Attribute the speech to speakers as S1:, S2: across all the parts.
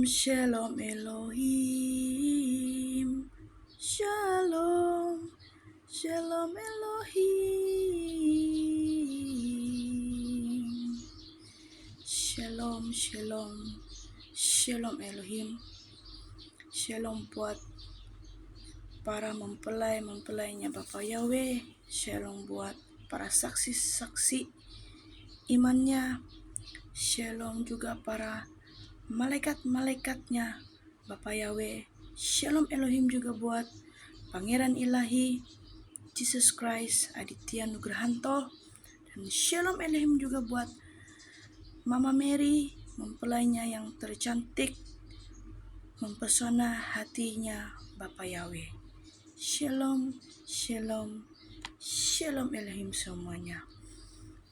S1: Shalom Elohim, Shalom, Shalom Elohim, Shalom, Shalom, Shalom Elohim, Shalom buat para mempelai-mempelainya Bapa Yahweh, Shalom buat para saksi-saksi imannya, Shalom juga para malaikat-malaikatnya Bapa Yahweh, Shalom Elohim juga buat Pangeran Ilahi Jesus Christ Aditya Nugrahanto, dan Shalom Elohim juga buat Mama Mary, mempelainya yang tercantik, mempesona hatinya Bapa Yahweh. Shalom, Shalom, Shalom Elohim semuanya.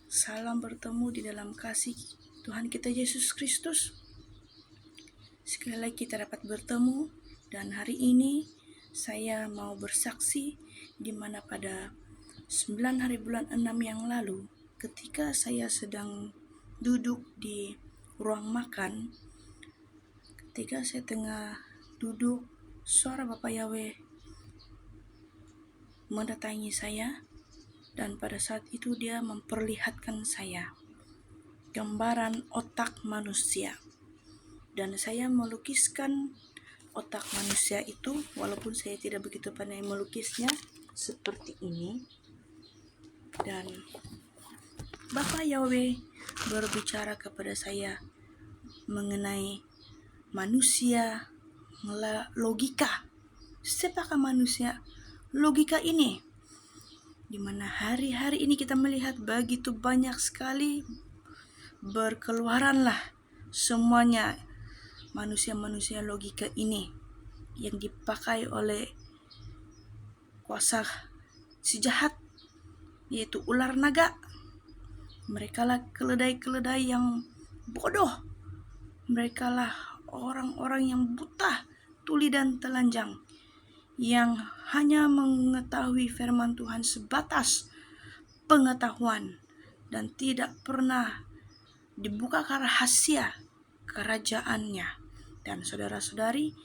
S1: Salam bertemu di dalam kasih Tuhan kita Yesus Kristus. Sekali lagi kita dapat bertemu, dan hari ini saya mau bersaksi di mana pada 9 hari bulan 6 yang lalu, ketika saya sedang duduk di ruang makan, ketika saya tengah duduk, suara Bapa Yahweh mendatangi saya, dan pada saat itu dia memperlihatkan saya gambaran otak manusia. Dan saya melukiskan otak manusia itu, walaupun saya tidak begitu pandai melukisnya, seperti ini. Dan Bapa Yahweh berbicara kepada saya mengenai manusia, logika. Siapakah manusia logika ini? Di mana hari-hari ini kita melihat begitu banyak sekali berkeluaranlah semuanya manusia-manusia logika ini yang dipakai oleh kuasa si jahat, yaitu ular naga. Mereka lah keledai-keledai yang bodoh. Mereka lah orang-orang yang buta, tuli dan telanjang, yang hanya mengetahui firman Tuhan sebatas pengetahuan dan tidak pernah dibuka rahasia kerajaannya. Dan saudara-saudari,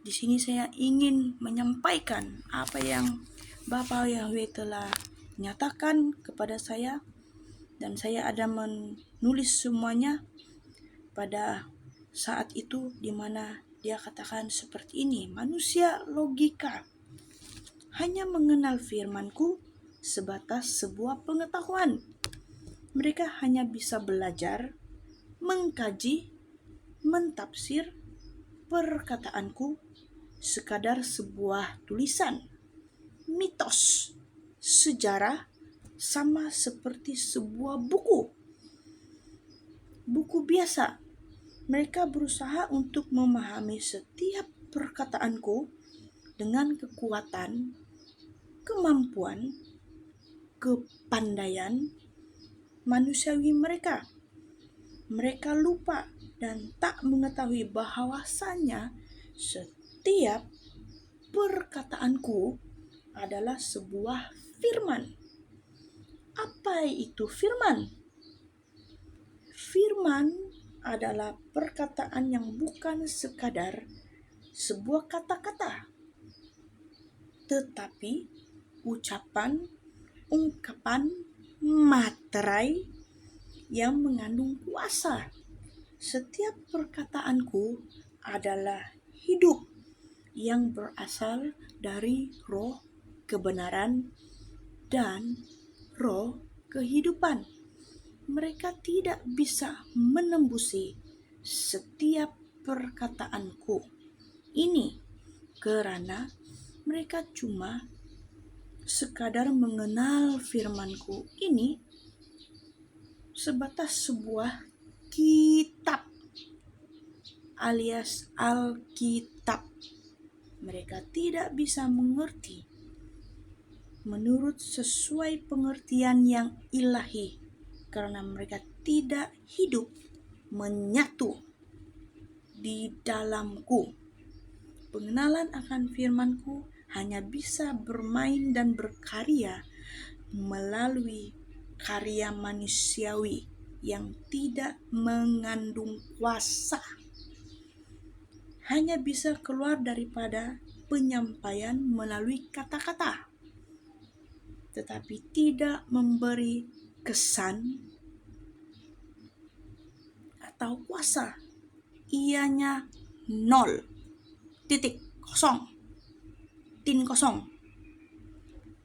S1: di sini saya ingin menyampaikan apa yang Bapa Yahweh telah nyatakan kepada saya, dan saya ada menulis semuanya pada saat itu, di mana dia katakan seperti ini: manusia logika hanya mengenal firman-Ku sebatas sebuah pengetahuan. Mereka hanya bisa belajar, mengkaji, mentafsir perkataan-Ku sekadar sebuah tulisan, mitos, sejarah, sama seperti sebuah buku biasa. Mereka berusaha untuk memahami setiap perkataan-Ku dengan kekuatan, kemampuan, kepandaian manusiawi mereka. Mereka lupa dan tak mengetahui bahwasanya setiap perkataan-Ku adalah sebuah firman. Apa itu firman? Firman adalah perkataan yang bukan sekadar sebuah kata-kata, tetapi ucapan, ungkapan, materai yang mengandung kuasa. Setiap perkataan-Ku adalah hidup yang berasal dari roh kebenaran dan roh kehidupan. Mereka tidak bisa menembusi setiap perkataan-Ku ini karena mereka cuma sekadar mengenal firman-Ku ini sebatas sebuah kitab alias Alkitab. Mereka tidak bisa mengerti menurut sesuai pengertian yang ilahi karena mereka tidak hidup menyatu di dalam-Ku. Pengenalan akan firman-Ku hanya bisa bermain dan berkarya melalui karya manusiawi yang tidak mengandung kuasa. hanya bisa keluar daripada penyampaian melalui kata-kata, tetapi tidak memberi kesan atau kuasa. Ianya nol, titik, kosong, tin kosong.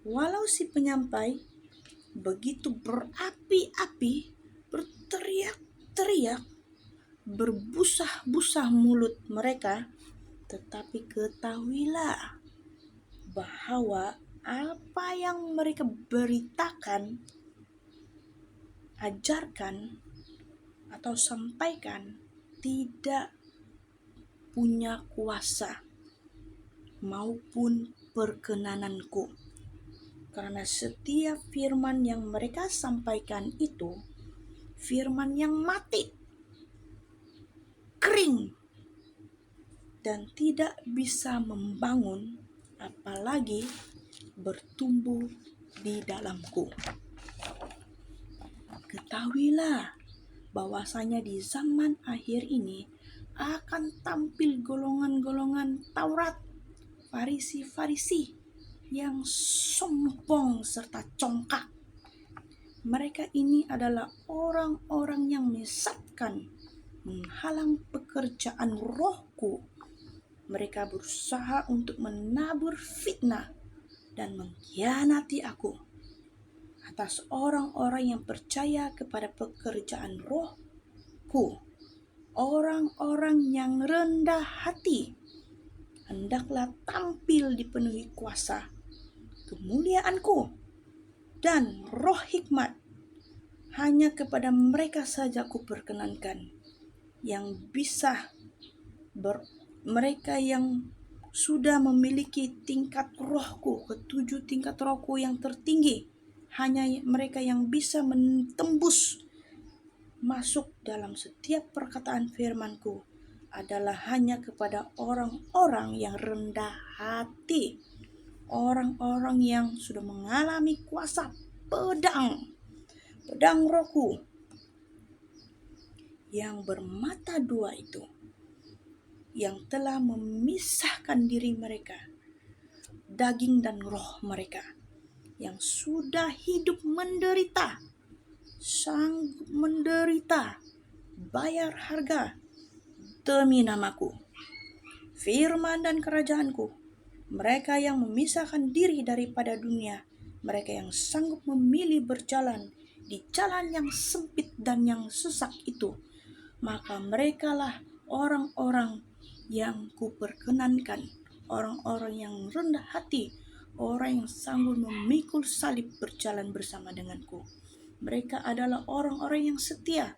S1: Walau si penyampai begitu berapi-api, berteriak-teriak, berbusah-busah mulut mereka, tetapi ketahuilah bahwa apa yang mereka beritakan, ajarkan, atau sampaikan tidak punya kuasa maupun perkenananku. Karena setiap firman yang mereka sampaikan itu firman yang mati, kering, dan tidak bisa membangun, apalagi bertumbuh di dalamku. Ketahuilah bahwasanya di zaman akhir ini akan tampil golongan-golongan Taurat, Farisi-Farisi yang sombong serta congkak. Mereka ini adalah orang-orang yang menyesatkan, menghalang pekerjaan rohku. Mereka berusaha untuk menabur fitnah dan mengkhianati aku atas orang-orang yang percaya kepada pekerjaan rohku. Orang-orang yang rendah hati hendaklah tampil dipenuhi kuasa kemuliaanku dan roh hikmat. Hanya kepada mereka saja ku perkenankan, yang bisa mereka yang sudah memiliki tingkat rohku, ketujuh tingkat rohku yang tertinggi. Hanya mereka yang bisa mentembus masuk dalam setiap perkataan firmanku adalah hanya kepada orang-orang yang rendah hati, orang-orang yang sudah mengalami kuasa pedang rohku yang bermata dua itu, yang telah memisahkan diri mereka, daging dan roh mereka, yang sudah hidup menderita, sanggup menderita, bayar harga demi namaku, firman dan kerajaanku. Mereka yang memisahkan diri daripada dunia, mereka yang sanggup memilih berjalan di jalan yang sempit dan yang sesak itu, maka merekalah orang-orang yang kuperkenankan, orang-orang yang rendah hati, orang yang sanggup memikul salib berjalan bersama denganku. Mereka adalah orang-orang yang setia.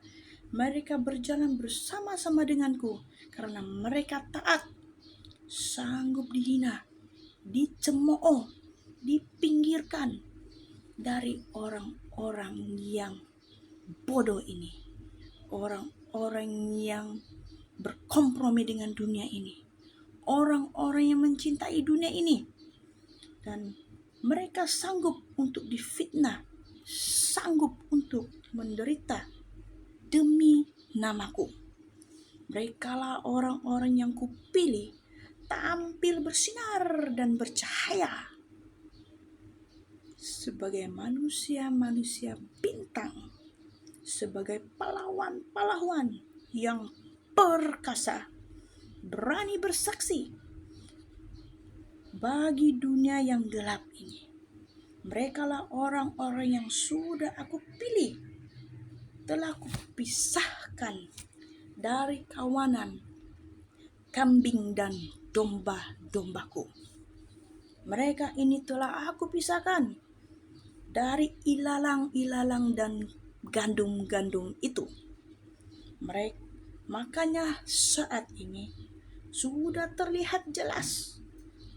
S1: Mereka berjalan bersama-sama denganku karena mereka taat, sanggup dihina, dicemooh, dipinggirkan dari orang-orang yang bodoh ini, orang-orang yang berkompromi dengan dunia ini, orang-orang yang mencintai dunia ini, dan mereka sanggup untuk difitnah, sanggup untuk menderita demi namaku. Merekalah orang-orang yang kupilih tampil bersinar dan bercahaya sebagai manusia-manusia bintang, sebagai pahlawan-pahlawan yang perkasa, berani bersaksi bagi dunia yang gelap ini. Merekalah orang-orang yang sudah aku pilih, telah kupisahkan dari kawanan kambing dan domba-dombaku. Mereka ini telah aku pisahkan dari ilalang-ilalang dan gandum-gandum itu. Makanya saat ini sudah terlihat jelas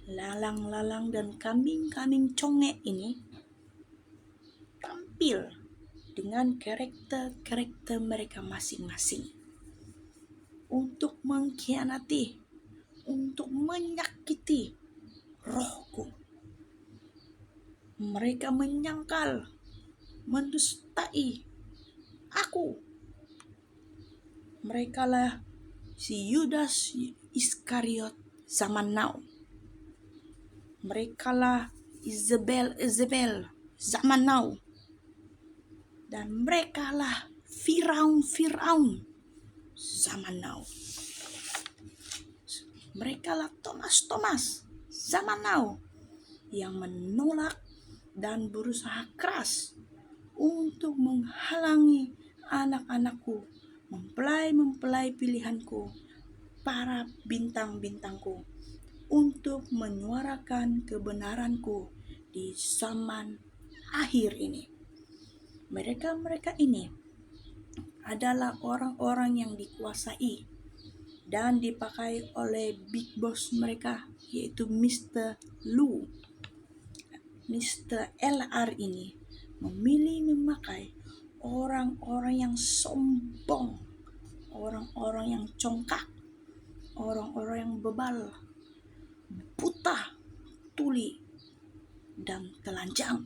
S1: lalang-lalang dan kambing-kambing conge ini tampil dengan karakter mereka masing-masing untuk mengkhianati, untuk menyakiti rohku. Mereka menyangkal, mendustai aku. Merekalah si Yudas Iskariot zaman now. Merekalah Isabel zaman now. Dan merekalah Firaun zaman now. Merekalah Thomas zaman now yang menolak dan berusaha keras untuk menghalangi anak-anakku, mempelai pilihanku, para bintang-bintangku, untuk menyuarakan kebenaranku di zaman akhir ini. Mereka ini adalah orang-orang yang dikuasai dan dipakai oleh big boss mereka, yaitu Mr. Lu. Mr. LR ini memilih memakai orang-orang yang sombong, orang-orang yang congkak, orang-orang yang bebal, buta, tuli, dan telanjang.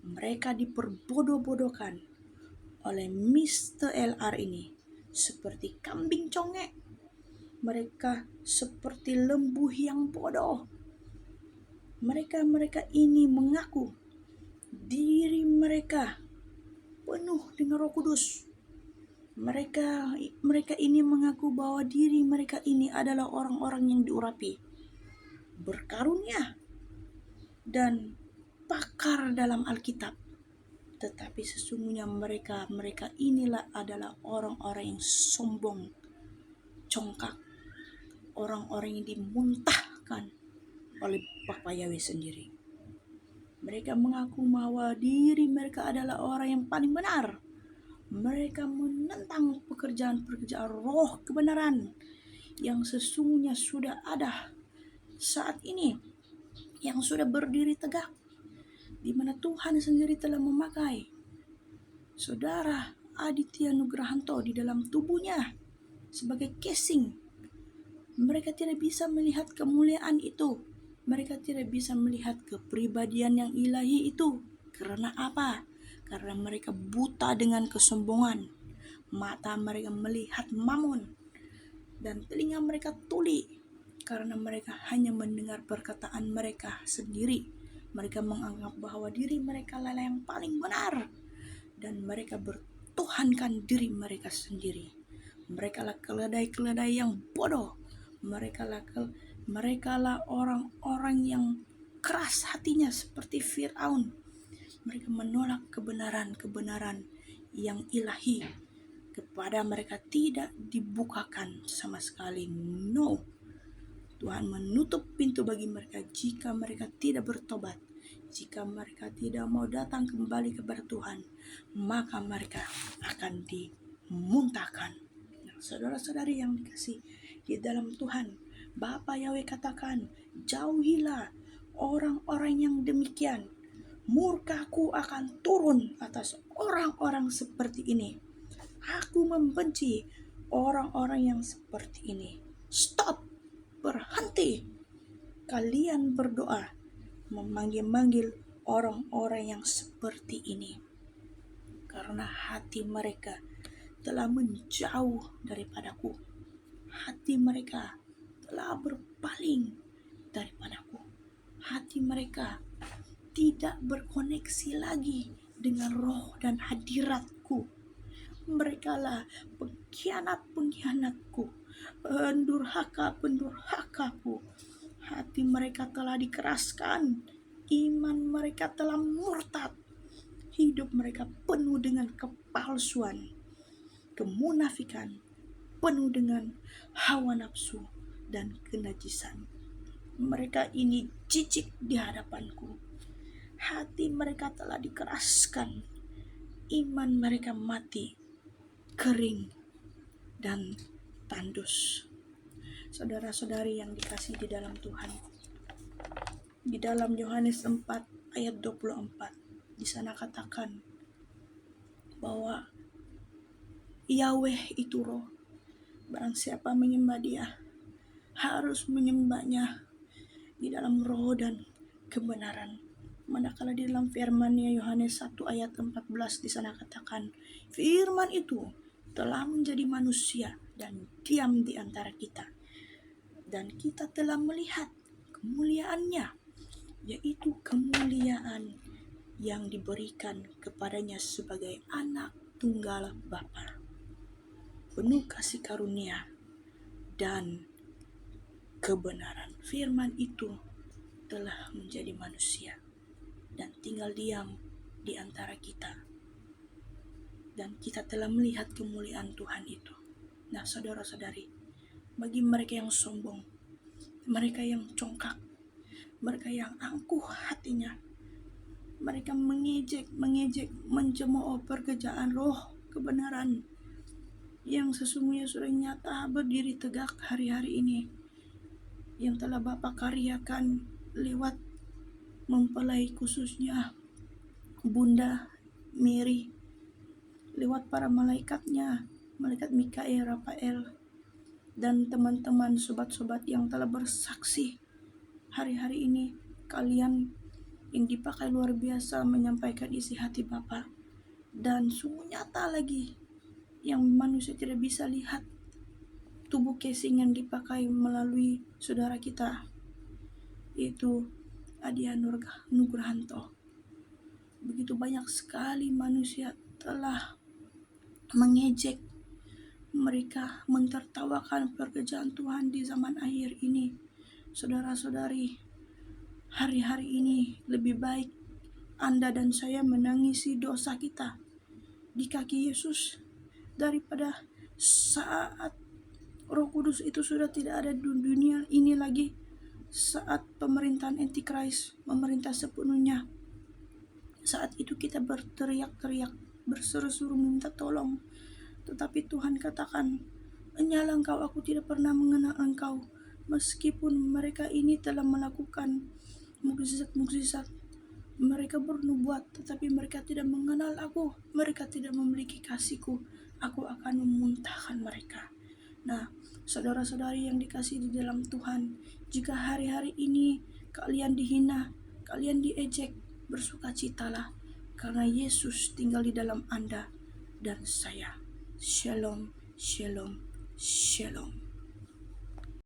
S1: Mereka diperbodoh-bodohkan oleh Mr. LR ini seperti kambing congek. Mereka seperti lembu yang bodoh. Mereka ini mengaku diri mereka penuh dengan Roh Kudus. Mereka ini mengaku bahwa diri mereka ini adalah orang-orang yang diurapi, berkarunia, dan pakar dalam Alkitab. Tetapi sesungguhnya mereka inilah adalah orang-orang yang sombong, congkak, orang-orang yang dimuntahkan oleh Bapa Yahweh sendiri. Mereka mengaku bahwa diri mereka adalah orang yang paling benar. Mereka menentang pekerjaan-pekerjaan roh kebenaran yang sesungguhnya sudah ada saat ini, yang sudah berdiri tegak, di mana Tuhan sendiri telah memakai saudara Aditya Nugrahanto di dalam tubuhnya sebagai casing. Mereka tidak bisa melihat kemuliaan itu. Mereka tidak bisa melihat kepribadian yang ilahi itu. Karena apa? Karena mereka buta dengan kesombongan. Mata mereka melihat mammon. Dan telinga mereka tuli. Karena mereka hanya mendengar perkataan mereka sendiri. Mereka menganggap bahwa diri mereka lah yang paling benar. Dan mereka bertuhankan diri mereka sendiri. Mereka lah keledai-keledai yang bodoh. Mereka lah orang-orang yang keras hatinya seperti Firaun. Mereka menolak kebenaran yang ilahi. Kepada mereka tidak dibukakan sama sekali. No. Tuhan menutup pintu bagi mereka jika mereka tidak bertobat. Jika mereka tidak mau datang kembali kepada Tuhan, maka mereka akan dimuntahkan. Nah, saudara-saudari yang dikasih di dalam Tuhan, Bapa Yahweh katakan, jauhilah orang-orang yang demikian. Murkaku akan turun atas orang-orang seperti ini. Aku membenci orang-orang yang seperti ini. Stop, berhenti. Kalian berdoa memanggil-manggil orang-orang yang seperti ini. Karena hati mereka telah menjauh daripadaku. Hati mereka telah berpaling daripadaku. Hati mereka tidak berkoneksi lagi dengan roh dan hadiratku. Merekalah pengkhianat-pengkhianatku, pendurhaka-pendurhakaku. Hati mereka telah dikeraskan, iman mereka telah murtad. Hidup mereka penuh dengan kepalsuan, kemunafikan, penuh dengan hawa nafsu dan kenajisan. Mereka ini jijik di hadapanku. Hati mereka telah dikeraskan, iman mereka mati, kering, dan tandus. Saudara-saudari yang dikasihi di dalam Tuhan, di dalam Yohanes 4 ayat 24, di sana katakan bahwa Yahweh itu roh. Barang siapa menyembah dia, harus menyembahnya di dalam roh dan kebenaran. Manakala di dalam firman-Nya Yohanes 1 ayat 14 di sana katakan, firman itu telah menjadi manusia dan diam di antara kita. Dan kita telah melihat kemuliaannya, yaitu kemuliaan yang diberikan kepadanya sebagai anak tunggal Bapa, penuh kasih karunia dan kebenaran. Firman itu telah menjadi manusia dan tinggal diam di antara kita. Dan kita telah melihat kemuliaan Tuhan itu. Nah, saudara-saudari, bagi mereka yang sombong, mereka yang congkak, mereka yang angkuh hatinya, mereka mengejek, mencemooh pekerjaan roh kebenaran yang sesungguhnya sudah nyata berdiri tegak hari-hari ini, yang telah Bapa karyakan lewat mempelai khususnya Bunda Mary, lewat para malaikatnya, malaikat Mikael, Rafael, dan teman-teman sobat-sobat yang telah bersaksi hari-hari ini. Kalian yang dipakai luar biasa menyampaikan isi hati Bapa, dan sungguh nyata lagi yang manusia tidak bisa lihat, tubuh casing yang dipakai melalui saudara kita, yaitu Adia Nugrahanto. Begitu banyak sekali manusia telah mengejek, mereka mentertawakan pekerjaan Tuhan di zaman akhir ini. Saudara-saudari, hari-hari ini lebih baik Anda dan saya menangisi dosa kita di kaki Yesus daripada saat Roh Kudus itu sudah tidak ada di dunia ini lagi, saat pemerintahan Antichrist memerintah sepenuhnya. Saat itu kita berteriak-teriak, berseru-seru minta tolong, tetapi Tuhan katakan, "Enyalah engkau, aku tidak pernah mengenal engkau." Meskipun mereka ini telah melakukan mukjizat-mukjizat, mereka bernubuat, tetapi mereka tidak mengenal aku, mereka tidak memiliki kasihku, aku akan memuntahkan mereka. Nah, saudara-saudari yang dikasihi di dalam Tuhan, jika hari-hari ini kalian dihina, kalian diejek, bersukacitalah, karena Yesus tinggal di dalam Anda dan saya. Shalom, shalom, shalom.